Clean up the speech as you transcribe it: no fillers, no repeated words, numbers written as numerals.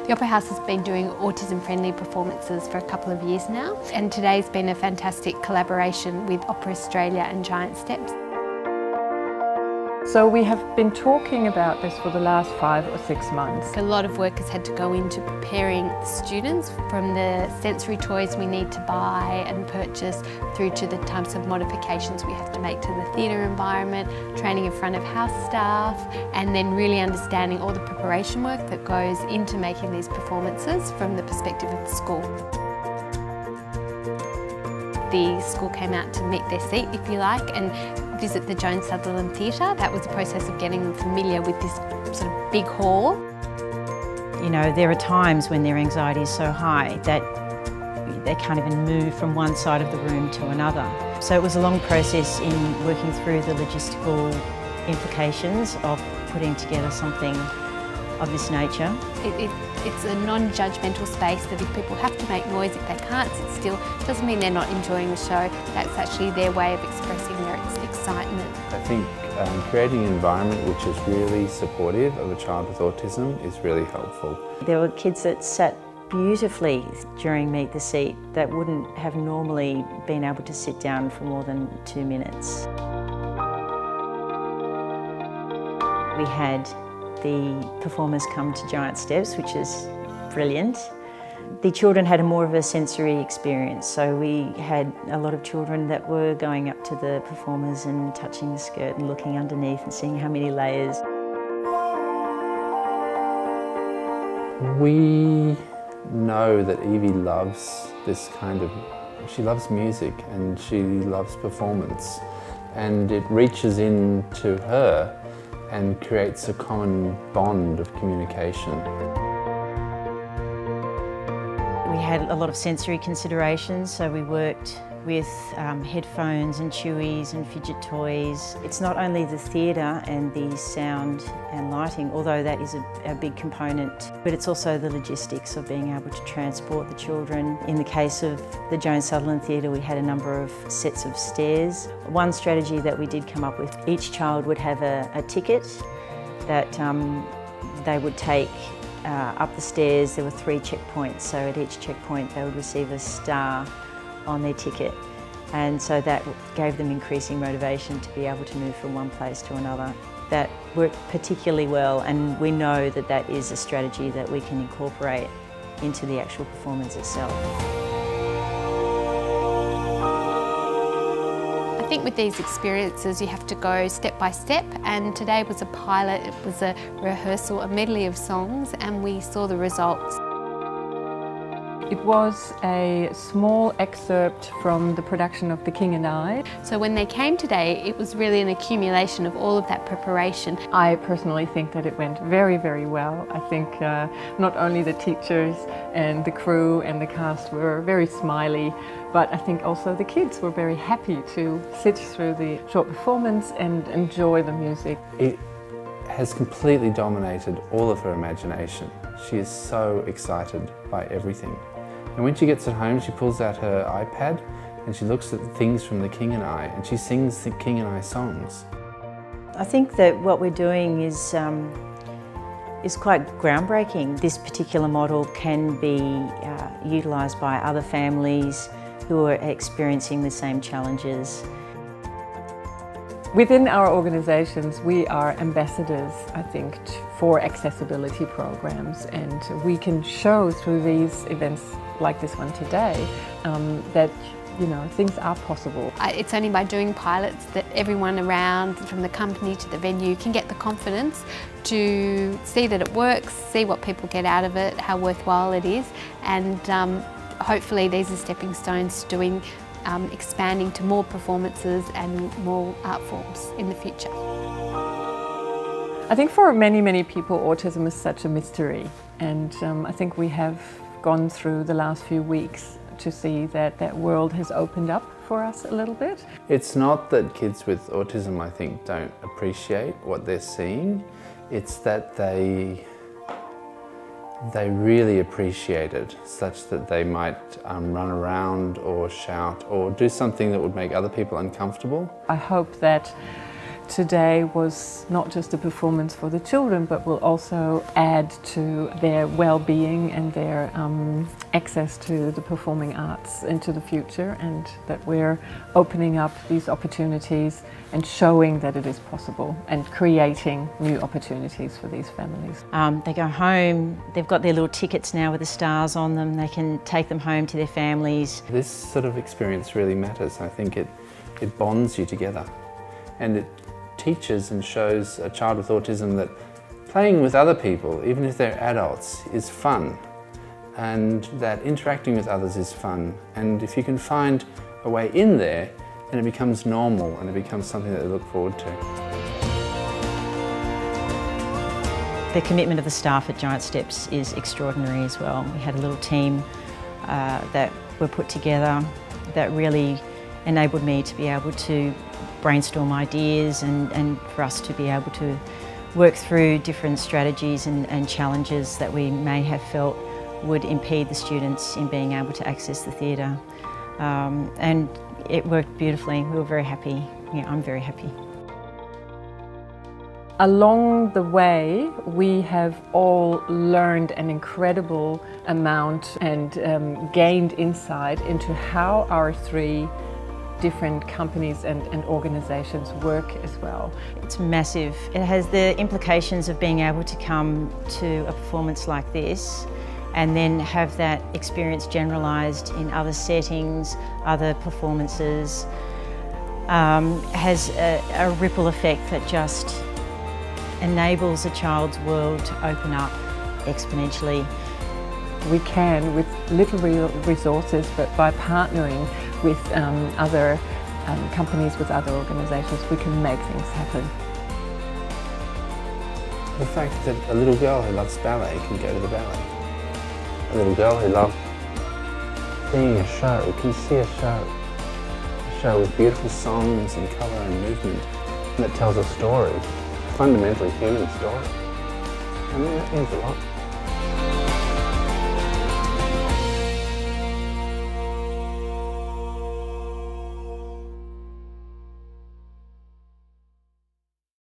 The Opera House has been doing autism-friendly performances for a couple of years now, and today's been a fantastic collaboration with Opera Australia and Giant Steps. So we have been talking about this for the last 5 or 6 months. A lot of work has had to go into preparing the students, from the sensory toys we need to buy and purchase through to the types of modifications we have to make to the theatre environment, training in front of house staff, and then really understanding all the preparation work that goes into making these performances from the perspective of the school. The school came out to meet their seat, if you like, and visit the Joan Sutherland Theatre. That was a process of getting them familiar with this sort of big hall. You know, there are times when their anxiety is so high that they can't even move from one side of the room to another. So it was a long process in working through the logistical implications of putting together something of this nature. It's a non-judgmental space that if people have to make noise, if they can't sit still, doesn't mean they're not enjoying the show. That's actually their way of expressing their excitement. I think creating an environment which is really supportive of a child with autism is really helpful. There were kids that sat beautifully during Meet the Seat that wouldn't have normally been able to sit down for more than 2 minutes. We had the performers come to Giant Steps, which is brilliant. The children had more of a sensory experience, so we had a lot of children that were going up to the performers and touching the skirt and looking underneath and seeing how many layers. We know that Evie loves this kind of, she loves music and she loves performance, and it reaches into her and creates a common bond of communication. We had a lot of sensory considerations, so we worked with headphones and chewies and fidget toys. It's not only the theatre and the sound and lighting, although that is a big component, but it's also the logistics of being able to transport the children. In the case of the Joan Sutherland Theatre, we had a number of sets of stairs. One strategy that we did come up with, each child would have a ticket that they would take up the stairs. There were 3 checkpoints, so at each checkpoint they would receive a star on their ticket, and so that gave them increasing motivation to be able to move from one place to another. That worked particularly well, and we know that that is a strategy that we can incorporate into the actual performance itself. I think with these experiences you have to go step by step, and today was a pilot, it was a rehearsal, a medley of songs, and we saw the results. It was a small excerpt from the production of The King and I. So when they came today, it was really an accumulation of all of that preparation. I personally think that it went very, very well. I think not only the teachers and the crew and the cast were very smiley, but I think also the kids were very happy to sit through the short performance and enjoy the music. It has completely dominated all of her imagination. She is so excited by everything. And when she gets at home, she pulls out her iPad and she looks at things from The King and I, and she sings the King and I songs. I think that what we're doing is quite groundbreaking. This particular model can be utilised by other families who are experiencing the same challenges. Within our organisations, we are ambassadors, I think, for accessibility programs, and we can show through these events like this one today that, you know, things are possible. It's only by doing pilots that everyone around, from the company to the venue, can get the confidence to see that it works, see what people get out of it, how worthwhile it is, and hopefully these are stepping stones to doing expanding to more performances and more art forms in the future. I think for many, many people autism is such a mystery, and I think we have gone through the last few weeks to see that that world has opened up for us a little bit. It's not that kids with autism, I think, don't appreciate what they're seeing. It's that they really appreciate it, such that they might run around or shout or do something that would make other people uncomfortable. I hope that today was not just a performance for the children, but will also add to their well-being and their access to the performing arts into the future, and that we're opening up these opportunities and showing that it is possible and creating new opportunities for these families. They go home, they've got their little tickets now with the stars on them, they can take them home to their families. This sort of experience really matters. I think it bonds you together, and it teaches and shows a child with autism that playing with other people, even if they're adults, is fun, and that interacting with others is fun. And if you can find a way in there, then it becomes normal and it becomes something that they look forward to. The commitment of the staff at Giant Steps is extraordinary as well. We had a little team that were put together that really enabled me to be able to brainstorm ideas and for us to be able to work through different strategies and challenges that we may have felt would impede the students in being able to access the theatre. And it worked beautifully. We were very happy. Yeah, I'm very happy. Along the way, we have all learned an incredible amount and gained insight into how our three different companies and organisations work as well. It's massive. It has the implications of being able to come to a performance like this and then have that experience generalised in other settings, other performances, has a ripple effect that just enables a child's world to open up exponentially. We can, with little resources, but by partnering with other companies, with other organisations, we can make things happen. The fact that a little girl who loves ballet can go to the ballet. A little girl who loves seeing a show can see a show with beautiful songs and colour and movement that tells a story, a fundamentally human story. I mean, that means a lot.